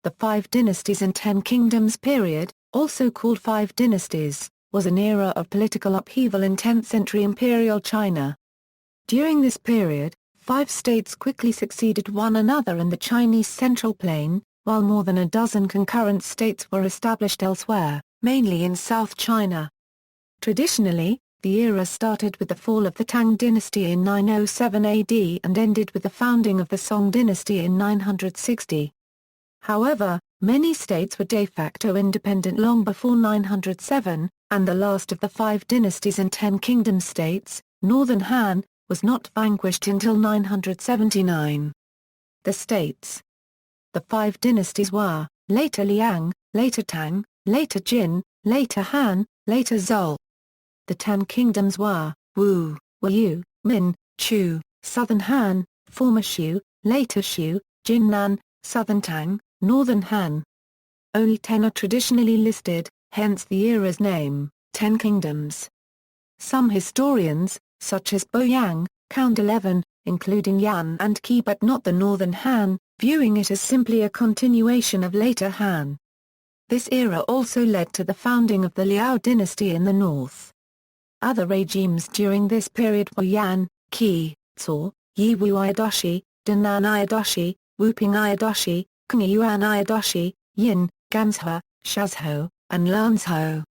The Five Dynasties and Ten Kingdoms period, also called Five Dynasties, was an era of political upheaval in 10th-century imperial China. During this period, 5 states quickly succeeded one another in the Chinese Central Plain, while more than a dozen concurrent states were established elsewhere, mainly in South China. Traditionally, the era started with the fall of the Tang dynasty in 907 AD and ended with the founding of the Song dynasty in 960. However, many states were de facto independent long before 907, and the last of the 5 dynasties and 10 kingdom states, Northern Han, was not vanquished until 979. The states. The 5 dynasties were, later Liang, later Tang, later Jin, later Han, later Zhou. The 10 kingdoms were, Wu, Yu, Min, Chu, Southern Han, former Shu, later Shu, Jinnan, Southern Tang, Northern Han. Only 10 are traditionally listed, hence the era's name, 10 Kingdoms. Some historians, such as Bo Yang, count 11, including Yan and Qi but not the Northern Han, viewing it as simply a continuation of later Han. This era also led to the founding of the Liao dynasty in the north. Other regimes during this period were Yan, Qi, Cao, Yiwu Iedashi, Dannan Iedashi, Wuping Iedashi, Qingyuan Iedashi, Yin, Ganzhou, Shazhou, and Lanzhou.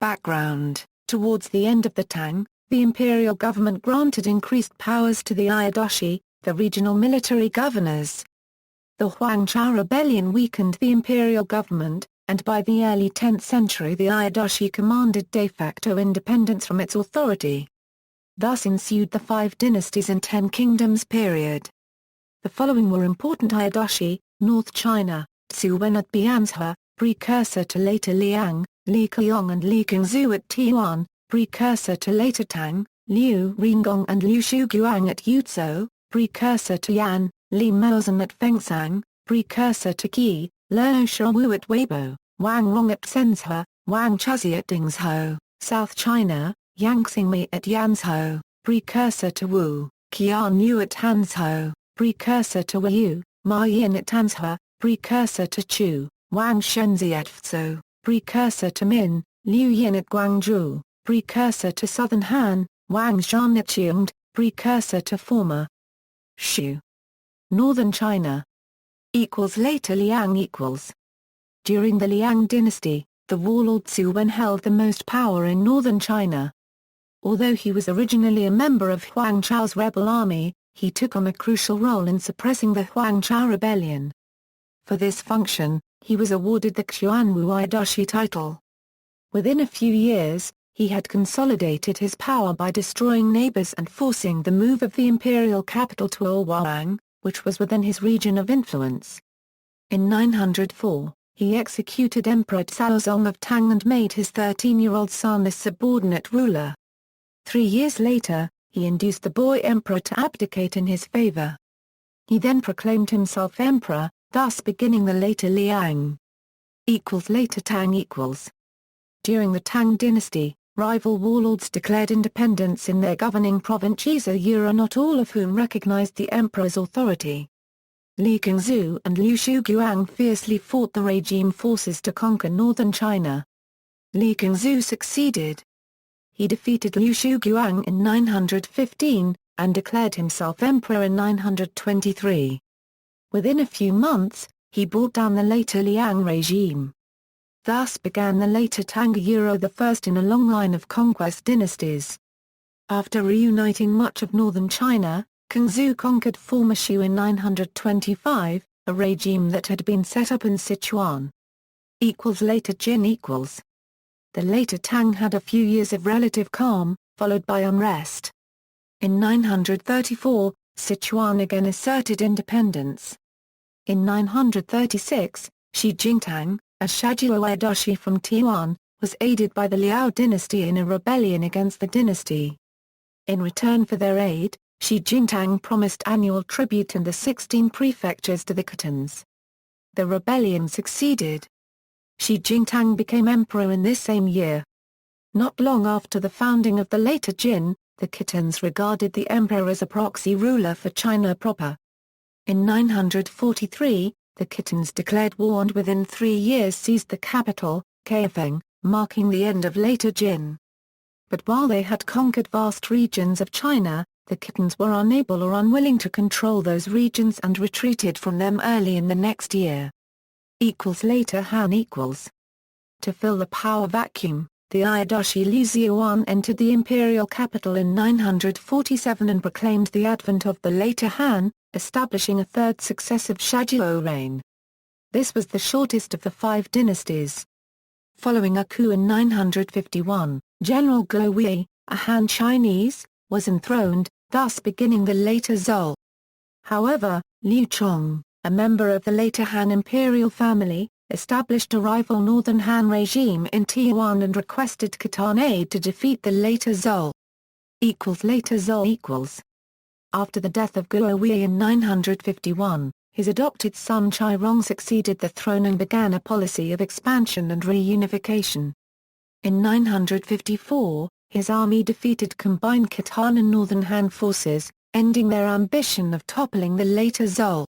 Background: towards the end of the Tang, the imperial government granted increased powers to the Iedashi, the regional military governors. The Huangchao rebellion weakened the imperial government, and by the early 10th century the Iedashi commanded de facto independence from its authority. Thus ensued the 5 Dynasties and 10 Kingdoms period. The following were important Iedashi: North China, Tsuwen at Bianzhe, precursor to later Liang, Li Qiong and Li Qingzhou at Tiyuan, precursor to later Tang, Liu Ringong and Liu Shuguang at Yuzhou, precursor to Yan, Li Mouzan at Fengsang, precursor to Qi, Luo Shaowu at Weibo, Wang Rong at Zhenzhe, Wang Chuzi at Dingzhou, South China, Yang Xingmi at Yanzhou, precursor to Wu, Qian Yu at Hanzhou, precursor to Weiyu, Ma Yin at Tanzhe, precursor to Chu, Wang Shenzhi at Fuzhou, precursor to Min, Liu Yin at Guangzhou, precursor to Southern Han, Wang Zhan at Qiongde, precursor to former Shu. Northern China. Later Liang . During the Liang dynasty, the warlord Tsuwen held the most power in northern China. Although he was originally a member of Huangchao's rebel army, he took on a crucial role in suppressing the Huangchao rebellion. For this function, he was awarded the Xuanwu Iedashi title. Within a few years, he had consolidated his power by destroying neighbors and forcing the move of the imperial capital to Luoyang, which was within his region of influence. In 904, he executed Emperor Caozong of Tang and made his 13-year-old son his subordinate ruler. 3 years later, he induced the boy emperor to abdicate in his favor. He then proclaimed himself emperor, thus beginning the later Liang. Later Tang . During the Tang dynasty, rival warlords declared independence in their governing provinces, not all of whom recognized the emperor's authority. Li Qingzhou and Liu Shuguang fiercely fought the regime forces to conquer northern China. Li Qingzhou succeeded. He defeated Liu Shuguang in 915, and declared himself emperor in 923. Within a few months, he brought down the later Liang regime. Thus began the later Tang , the first in a long line of conquest dynasties. After reuniting much of northern China, Qingzhou conquered former Shu in 925, a regime that had been set up in Sichuan. Later Jin . The later Tang had a few years of relative calm, followed by unrest. In 934, Sichuan again asserted independence. In 936, Shi Jingtang, a Shajiao Iedashi from Tiyuan, was aided by the Liao dynasty in a rebellion against the dynasty. In return for their aid, Shi Jingtang promised annual tribute and the 16 prefectures to the Khitans. The rebellion succeeded. Shi Jingtang became emperor in this same year. Not long after the founding of the later Jin, the Khitans regarded the emperor as a proxy ruler for China proper. In 943, the Khitans declared war and within 3 years seized the capital, Kaifeng, marking the end of later Jin. But while they had conquered vast regions of China, the Khitans were unable or unwilling to control those regions and retreated from them early in the next year. Later Han equals. To fill the power vacuum, the Ieyadushi Liu Ziyuan entered the imperial capital in 947 and proclaimed the advent of the later Han, establishing a third successive Shajiao reign. This was the shortest of the 5 dynasties. Following a coup in 951, General Guo Wei, a Han Chinese, was enthroned, thus beginning the later Zhou. However, Liu Chong, a member of the later Han imperial family, established a rival northern Han regime in Taiwan and requested Khitan aid to defeat the later Zhou. Later Zhou equals. After the death of Guo Wei in 951, his adopted son Chai Rong succeeded the throne and began a policy of expansion and reunification. In 954, his army defeated combined Khitan and northern Han forces, ending their ambition of toppling the later Zhou.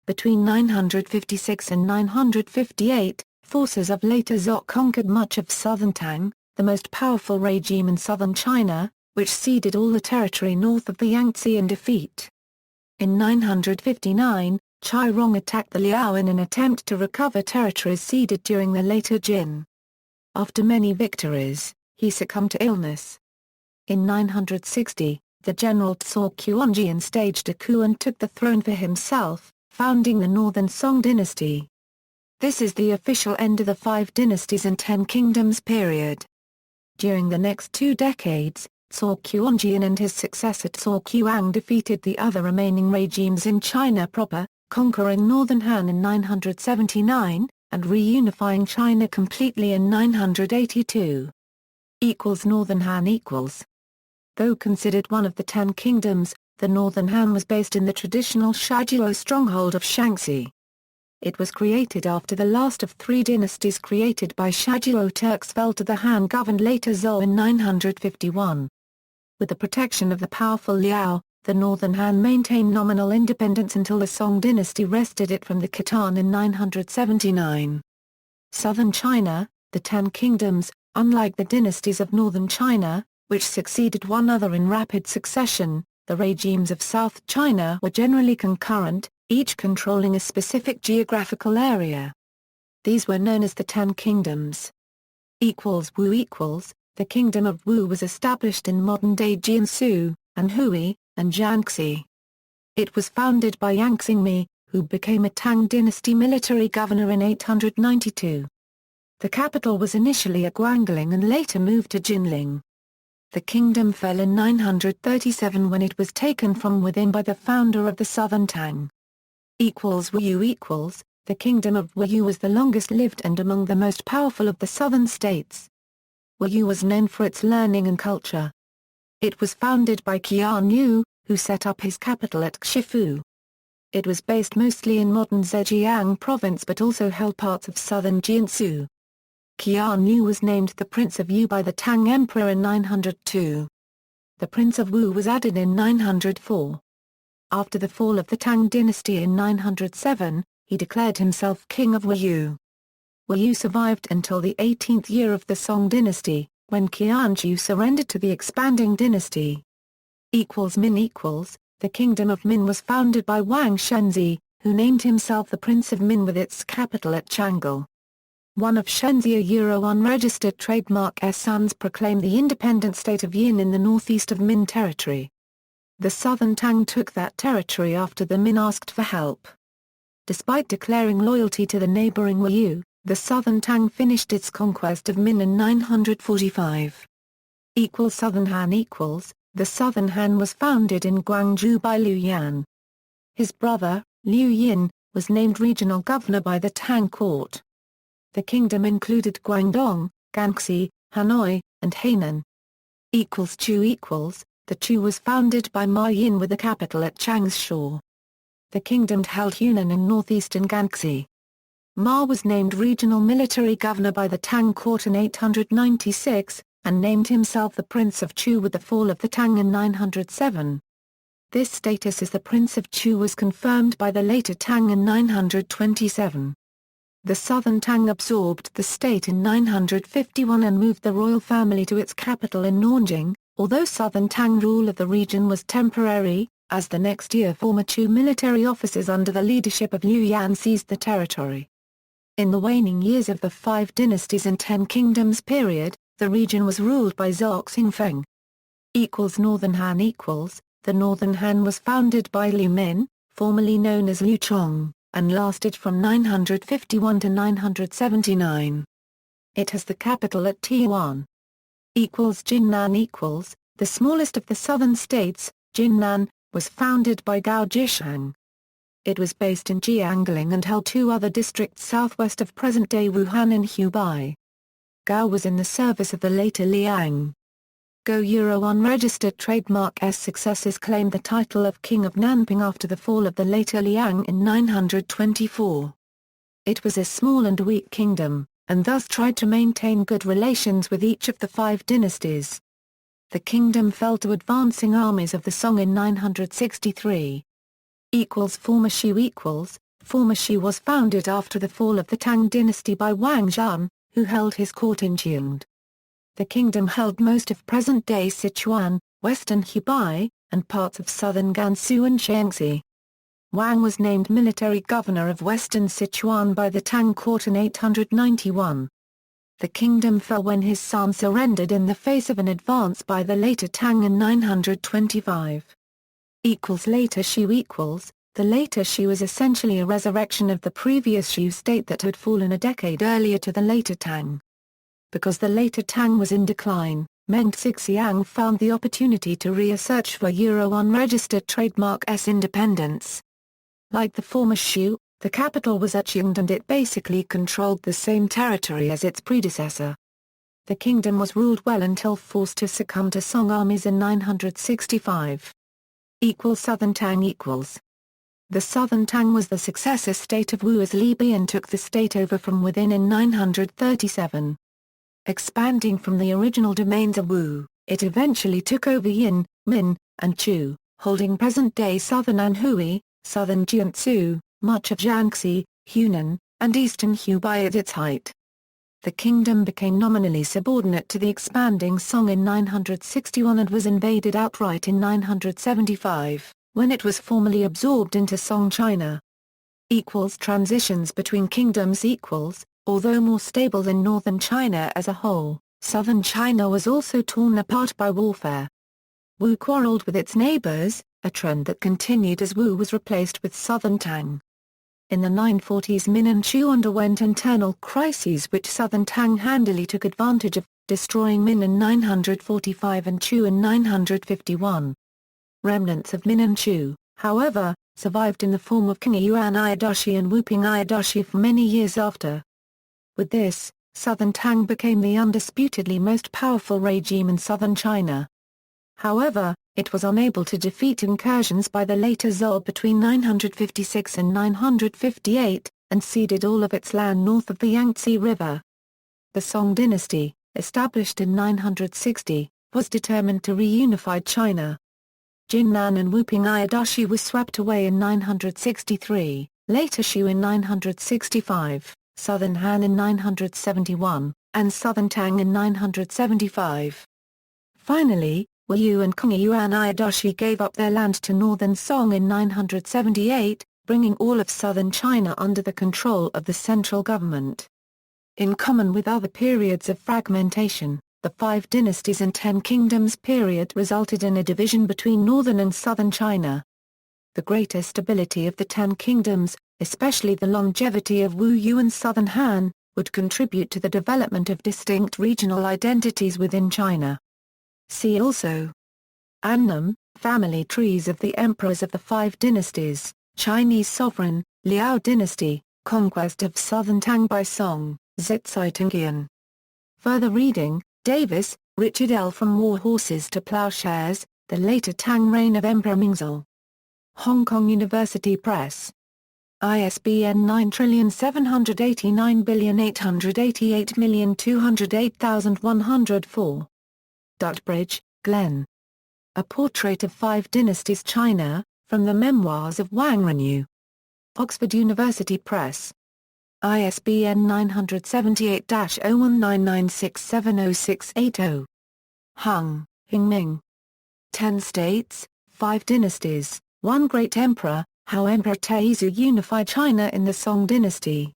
Between 956 and 958, forces of later Zhou conquered much of southern Tang, the most powerful regime in southern China, which ceded all the territory north of the Yangtze in defeat. In 959, Chai Rong attacked the Liao in an attempt to recover territories ceded during the later Jin. After many victories, he succumbed to illness. In 960, the general Tso Kuonjian staged a coup and took the throne for himself, founding the Northern Song dynasty. This is the official end of the 5 Dynasties and 10 Kingdoms period. During the next 2 decades, Tso Kuonjian and his successor Tso Kuang defeated the other remaining regimes in China proper, conquering northern Han in 979, and reunifying China completely in 982. Northern Han equals. Though considered one of the 10 kingdoms, the Northern Han was based in the traditional Shajiao stronghold of Shaanxi. It was created after the last of 3 dynasties created by Shajiao Turks fell to the Han-governed later Zhou in 951. With the protection of the powerful Liao, the Northern Han maintained nominal independence until the Song dynasty wrested it from the Khitan in 979. Southern China, the 10 kingdoms, unlike the dynasties of northern China, which succeeded one another in rapid succession, the regimes of South China were generally concurrent, each controlling a specific geographical area. These were known as the 10 kingdoms. Wu equals, the kingdom of Wu was established in modern-day Jiangsu, Anhui, and Jiangxi. It was founded by Yang Xingmi, who became a Tang dynasty military governor in 892. The capital was initially at Guangling and later moved to Jinling. The kingdom fell in 937 when it was taken from within by the founder of the southern Tang. Wu equals, the kingdom of Wu was the longest-lived and among the most powerful of the southern states. Wu was known for its learning and culture. It was founded by Qian Yu, who set up his capital at Xifu. It was based mostly in modern Zhejiang province but also held parts of southern Jiangsu. Qian Yu was named the Prince of Yu by the Tang Emperor in 902. The Prince of Wu was added in 904. After the fall of the Tang dynasty in 907, he declared himself King of Wu. Wu survived until the 18th year of the Song dynasty, when Qianzhou surrendered to the expanding dynasty. Min equals, the kingdom of Min was founded by Wang Shenzhi, who named himself the Prince of Min with its capital at Chang'an. One of Shenzhi's unregistered trademark sons proclaimed the independent state of Yin in the northeast of Min territory. The southern Tang took that territory after the Min asked for help. Despite declaring loyalty to the neighboring Wu, the southern Tang finished its conquest of Min in 945. Southern Han equals, the southern Han was founded in Guangzhou by Liu Yan. His brother, Liu Yin, was named regional governor by the Tang court. The kingdom included Guangdong, Ganxi, Hanoi, and Hainan. Chu equals, the Chu was founded by Ma Yin with the capital at Changsha. The kingdom held Yunnan and northeastern Ganxi. Ma was named regional military governor by the Tang court in 896, and named himself the Prince of Chu with the fall of the Tang in 907. This status as the Prince of Chu was confirmed by the later Tang in 927. The southern Tang absorbed the state in 951 and moved the royal family to its capital in Nanjing, although southern Tang rule of the region was temporary, as the next year former Chu military officers under the leadership of Liu Yan seized the territory. In the waning years of the Five Dynasties and Ten Kingdoms period, the region was ruled by Xingfeng. Northern Han The Northern Han was founded by Liu Min, formerly known as Liu Chong, and lasted from 951 to 979. It has the capital at Tianjin. Jinnan The smallest of the southern states, Jinnan, was founded by Gao Zhishang. It was based in Jiangling and held two other districts southwest of present-day Wuhan and Hubei. Gao was in the service of the later Liang. Go unregistered trademark S successors claimed the title of King of Nanping after the fall of the later Liang in 924. It was a small and weak kingdom, and thus tried to maintain good relations with each of the five dynasties. The kingdom fell to advancing armies of the Song in 963. Former Shu was founded after the fall of the Tang dynasty by Wang Zhan, who held his court in Jiangde. The kingdom held most of present-day Sichuan, western Hubei, and parts of southern Gansu and Shaanxi. Wang was named military governor of western Sichuan by the Tang court in 891. The kingdom fell when his son surrendered in the face of an advance by the later Tang in 925. Later Shu The later Shu is essentially a resurrection of the previous Shu state that had fallen a decade earlier to the later Tang. Because the later Tang was in decline, Meng Xixiang found the opportunity to reassert for unregistered trademark S independence. Like the former Shu, the capital was at Jiangde and it basically controlled the same territory as its predecessor. The kingdom was ruled well until forced to succumb to Song armies in 965. Southern Tang The southern Tang was the successor state of Wu as Li Bian took the state over from within in 937. Expanding from the original domains of Wu, it eventually took over Yin, Min, and Chu, holding present-day southern Anhui, southern Jiangsu, much of Jiangxi, Hunan, and eastern Hubei at its height. The kingdom became nominally subordinate to the expanding Song in 961 and was invaded outright in 975, when it was formally absorbed into Song China. Transitions between kingdoms Although more stable than northern China as a whole, southern China was also torn apart by warfare. Wu quarreled with its neighbors, a trend that continued as Wu was replaced with southern Tang. In the 940s Min and Chu underwent internal crises which southern Tang handily took advantage of, destroying Min in 945 and Chu in 951. Remnants of Min and Chu, however, survived in the form of King Yuan Iedashi and Wuping Iedashi for many years after. With this, southern Tang became the undisputedly most powerful regime in southern China. However, it was unable to defeat incursions by the later Zhou between 956 and 958, and ceded all of its land north of the Yangtze River. The Song dynasty, established in 960, was determined to reunify China. Jinnan and Wuping Iedashi were swept away in 963, later Shu in 965, southern Han in 971, and southern Tang in 975. Finally, Wu and Kong Yuan Iedashi gave up their land to northern Song in 978, bringing all of southern China under the control of the central government. In common with other periods of fragmentation, the Five Dynasties and Ten Kingdoms period resulted in a division between northern and southern China. The greater stability of the Ten Kingdoms, especially the longevity of Wu Yu and southern Han, would contribute to the development of distinct regional identities within China. See also: Annam, family trees of the emperors of the Five Dynasties, Chinese sovereign, Liao dynasty, conquest of southern Tang by Song, Zhizaitangian. Further reading: Davis, Richard L. From War Horses to Plowshares, The Later Tang Reign of Emperor Mingzhou. Hong Kong University Press. ISBN 9789888208104. Duttbridge, Glenn. A Portrait of Five Dynasties China, from the Memoirs of Wang Renyu. Oxford University Press. ISBN 978-0199670680. Hung, Hingming. 10 States, 5 Dynasties, One Great Emperor, How Emperor Taizong Unified China in the Song Dynasty.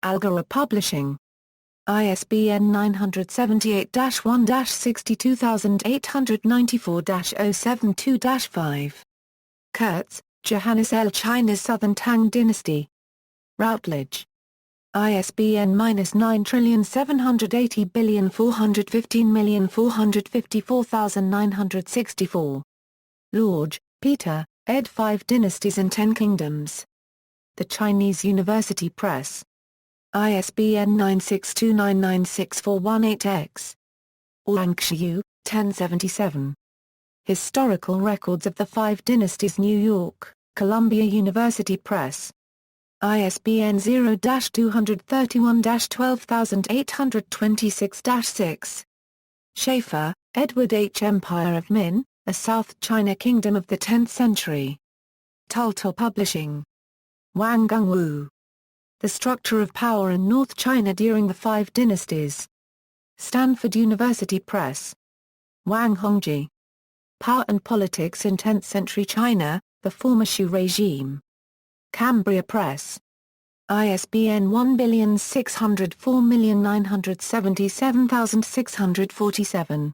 Algora Publishing. ISBN 978-1-62894-072-5. Kurtz, Johannes L. China's Southern Tang Dynasty. Routledge. ISBN -9780415454964. Lorge, Peter, ed. Five Dynasties and Ten Kingdoms. The Chinese University Press. ISBN 962996418-X. Wangxiu, 1077. Historical Records of the Five Dynasties, New York, Columbia University Press. ISBN 0-231-12826-6. Schaeffer, Edward H. Empire of Min, a South China Kingdom of the 10th Century. Tultor Publishing. Wang Gungwu. The Structure of Power in North China During the Five Dynasties. Stanford University Press. Wang Hongji. Power and Politics in 10th Century China, the Former Shu Regime. Cambria Press. ISBN 1604977647.